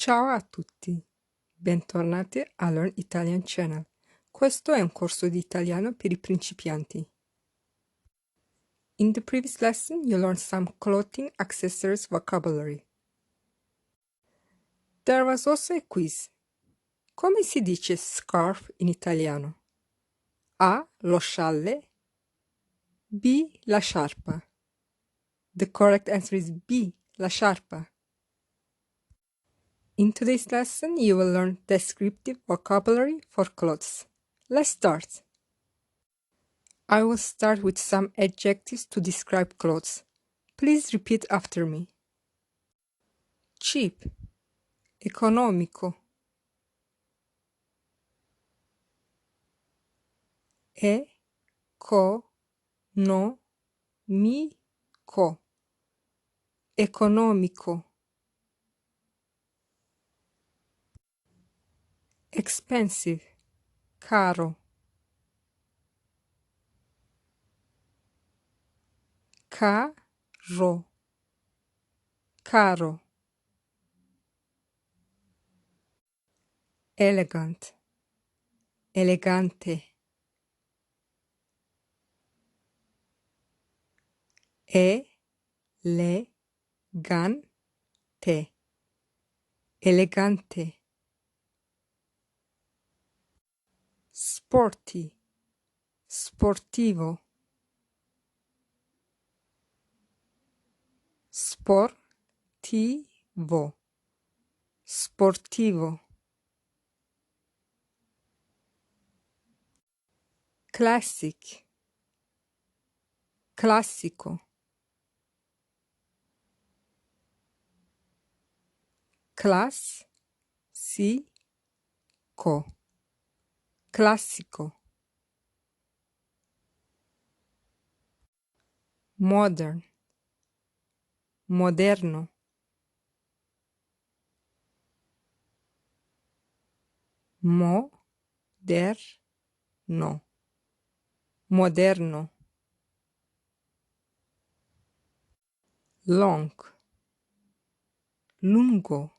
Ciao a tutti, bentornati a Learn Italian Channel. Questo è un corso di italiano per i principianti. In the previous lesson, you learned some clothing accessories vocabulary. There was also a quiz. Come si dice scarf in italiano? A. Lo scialle. B. La sciarpa. The correct answer is B. La sciarpa. In today's lesson, you will learn descriptive vocabulary for clothes. Let's start. I will start with some adjectives to describe clothes. Please repeat after me. Cheap, economico. Economico, economico. Expensive, caro. Caro, caro. Elegant, elegante. Elegante, elegante. Sporty, sportivo. Sportivo, sportivo. Classic, classico. Classico, classico. Modern, moderno. Moderno, moderno. Long, lungo.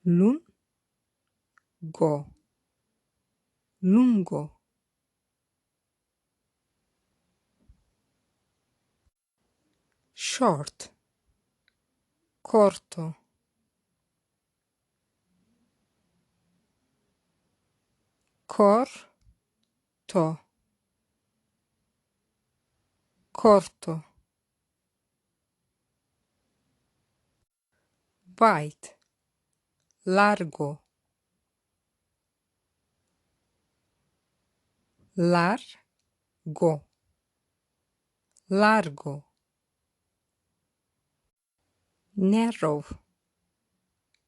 Lungo, lungo. Short, corto. Corto, corto. Wide, largo. Largo, largo. Narrow,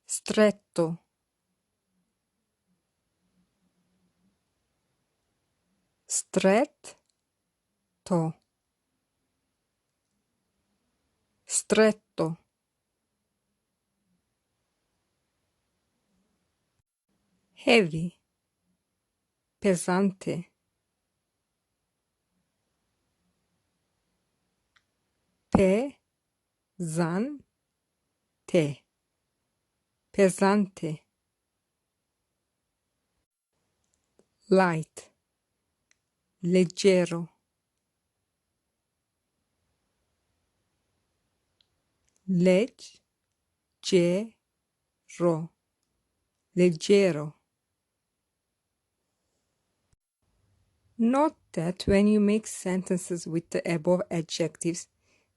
stretto. Stretto, stretto. Heavy, pesante. Pesante, pesante. Light, leggero. Leggero, leggero. Note that when you make sentences with the above adjectives,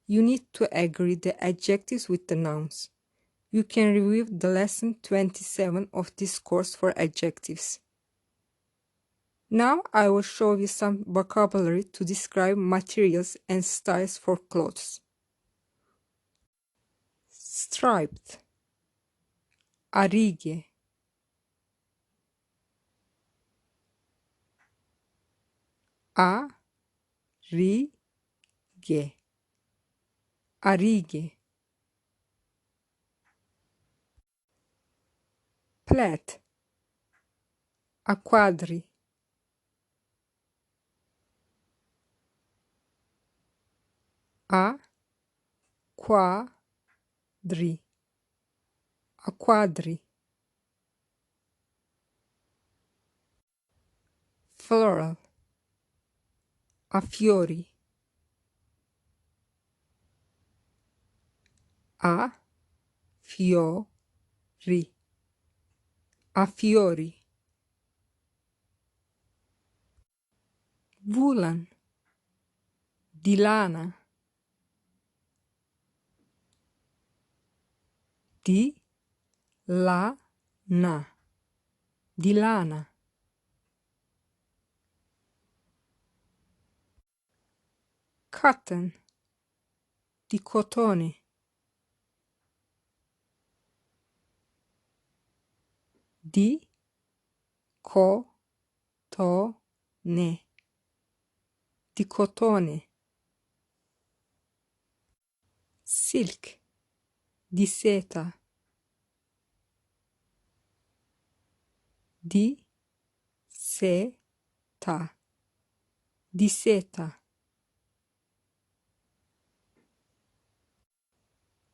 you need to agree the adjectives with the nouns. You can review the lesson 27 of this course for adjectives. Now I will show you some vocabulary to describe materials and styles for clothes. Striped, a righe. A righe, a righe. Plait, a quadri. A quadri, a quadri. Floral, a fiori, a fiori, a fiori. Woolen, di lana, di lana, di lana. Cotton, di cotone, di cotone, di cotone. Silk, di seta, di seta, di seta.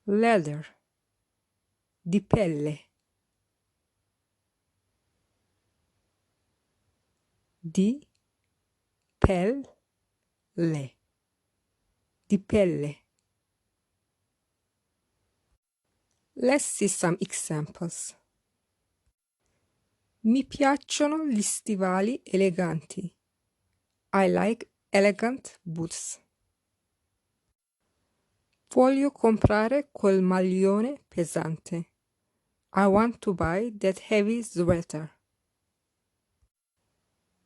Leather, di pelle, di pelle, di pelle. Let's see some examples. Mi piacciono gli stivali eleganti. I like elegant boots. Voglio comprare quel maglione pesante. I want to buy that heavy sweater.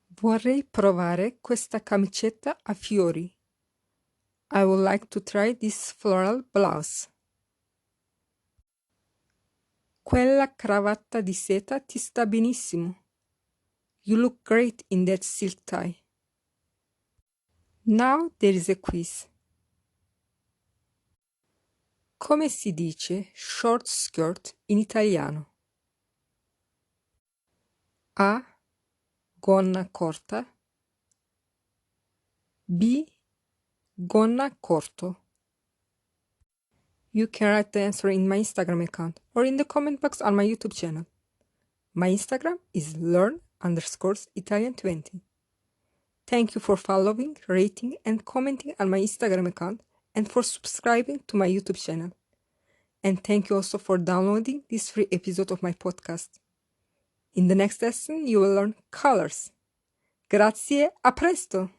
Vorrei provare questa camicetta a fiori. I would like to try this floral blouse. Quella cravatta di seta ti sta benissimo. You look great in that silk tie. Now there is a quiz. Come si dice short skirt in italiano? A. Gonna corta. B. Gonna corto. You can write the answer in my Instagram account or in the comment box on my YouTube channel. My Instagram is learn_Italian20. Thank you for following, rating, and commenting on my Instagram account and for subscribing to my YouTube channel. And thank you also for downloading this free episode of my podcast. In the next lesson, you will learn colors. Grazie, a presto!